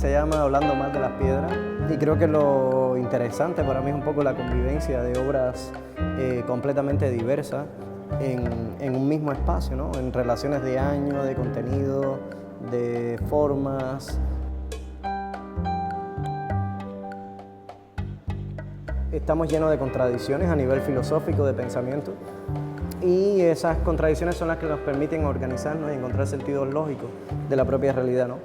se llama Hablando Más de las Piedras y creo que lo interesante para mí es un poco la convivencia de obras completamente diversas en un mismo espacio, ¿no? En relaciones de año, de contenido, de formas. Estamos llenos de contradicciones a nivel filosófico, de pensamiento, y esas contradicciones son las que nos permiten organizarnos y encontrar sentidos lógicos de la propia realidad, ¿no?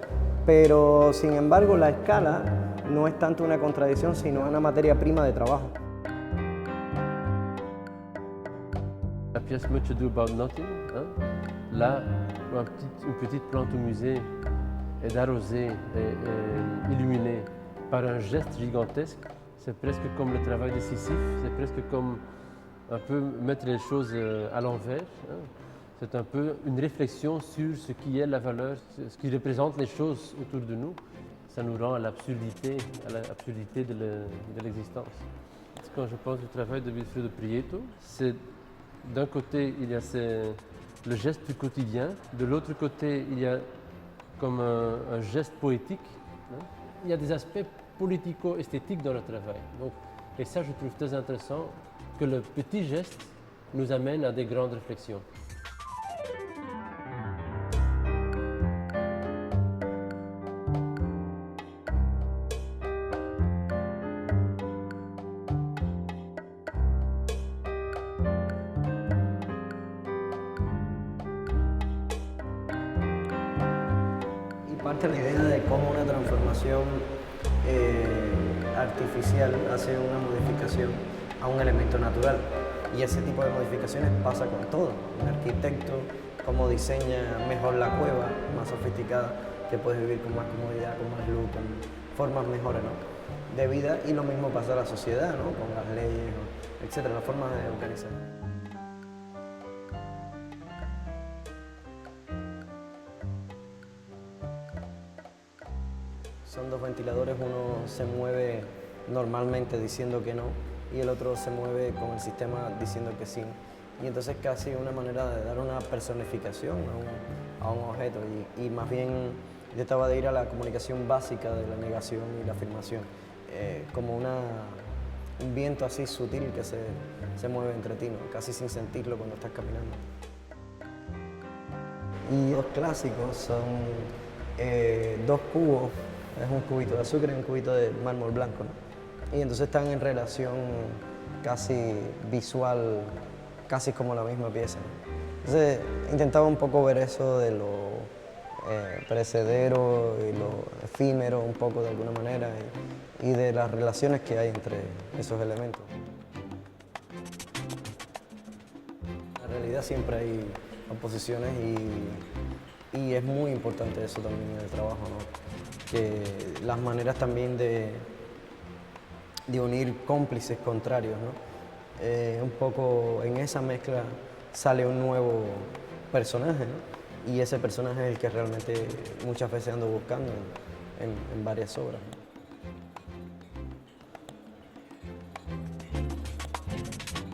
Pero, sin embargo, la escala no es tanto una contradicción, sino una materia prima de trabajo. La pièce Much Ado About Nothing, hein? Là, une petite plante au musée est arrosée et illuminée par un geste gigantesque. C'est presque comme le travail de Sisyphe, c'est presque comme un peu mettre les choses à l'envers. Hein. C'est un peu une réflexion sur ce qui est la valeur, ce qui représente les choses autour de nous. Ça nous rend à l'absurdité de l'existence. Quand je pense du travail de Vilfredo Prieto, c'est d'un côté il y a le geste du quotidien, de l'autre côté il y a comme un geste poétique. Hein. Il y a des aspects politico-esthétique dans le travail. Donc, et ça, je trouve très intéressant que le petit geste nous amène à des grandes réflexions. Y parte la idea de cómo una transformación artificial hace una modificación a un elemento natural, y ese tipo de modificaciones pasa con todo. Un arquitecto, cómo diseña mejor la cueva, más sofisticada, que puedes vivir con más comodidad, con más luz, con formas mejores, ¿no?, de vida, y lo mismo pasa a la sociedad, ¿no?, con las leyes, etcétera, las formas de organizar. Son dos ventiladores, uno se mueve normalmente diciendo que no y el otro se mueve con el sistema diciendo que sí. Y entonces casi una manera de dar una personificación a un objeto, y más bien yo trataba de ir a la comunicación básica de la negación y la afirmación, como un viento así sutil que se mueve entre ti, ¿no?, casi sin sentirlo cuando estás caminando. Y los clásicos son dos cubos. Es un cubito de azúcar y un cubito de mármol blanco, ¿no? Y entonces están en relación casi visual, casi como la misma pieza, ¿no? Entonces intentaba un poco ver eso de lo perecedero y lo efímero, un poco de alguna manera, y de las relaciones que hay entre esos elementos. En realidad siempre hay oposiciones y es muy importante eso también en el trabajo, ¿no?, que las maneras también de unir cómplices contrarios, ¿no? Un poco en esa mezcla sale un nuevo personaje, ¿no?, y ese personaje es el que realmente muchas veces ando buscando en varias obras,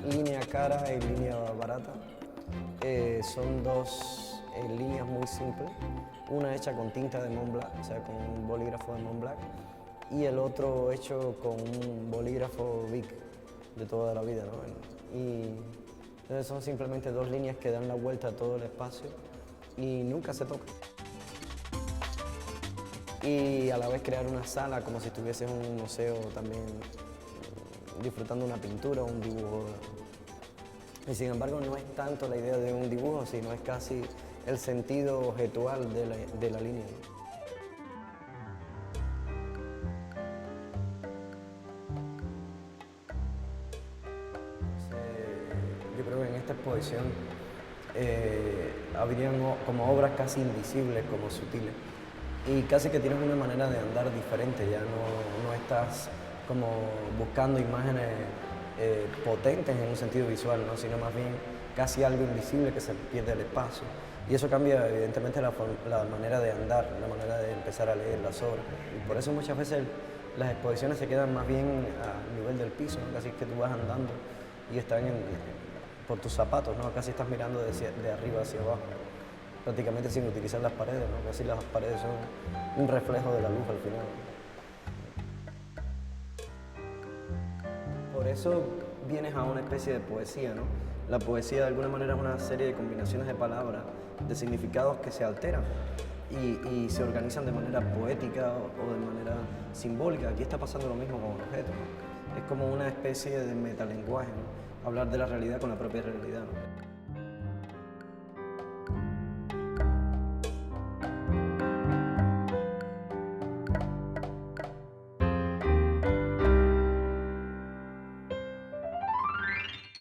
¿no? Línea cara y línea barata son dos líneas muy simples, una hecha con tinta de Mont Blanc, o sea, con un bolígrafo de Mont Blanc, y el otro hecho con un bolígrafo Bic de toda la vida, ¿no? Y entonces son simplemente dos líneas que dan la vuelta a todo el espacio y nunca se tocan. Y a la vez crear una sala como si estuvieses en un museo también disfrutando una pintura o un dibujo. Y sin embargo no es tanto la idea de un dibujo, sino es casi el sentido objetual de la línea. Yo creo que en esta exposición habrían como obras casi invisibles, como sutiles, y casi que tienes una manera de andar diferente, ya no estás como buscando imágenes potentes en un sentido visual, ¿no?, sino más bien casi algo invisible que se pierde el espacio. Y eso cambia evidentemente la manera de andar, la manera de empezar a leer las obras. Y por eso muchas veces las exposiciones se quedan más bien a nivel del piso, ¿no?, casi que tú vas andando y están por tus zapatos, ¿no?, casi estás mirando de arriba hacia abajo. prácticamente sin utilizar las paredes, ¿no? Casi las paredes son un reflejo de la luz al final. Por eso vienes a una especie de poesía, ¿no? La poesía de alguna manera es una serie de combinaciones de palabras, de significados que se alteran y se organizan de manera poética o de manera simbólica. Aquí está pasando lo mismo con el objeto, ¿no? Es como una especie de metalenguaje, ¿no? Hablar de la realidad con la propia realidad, ¿no?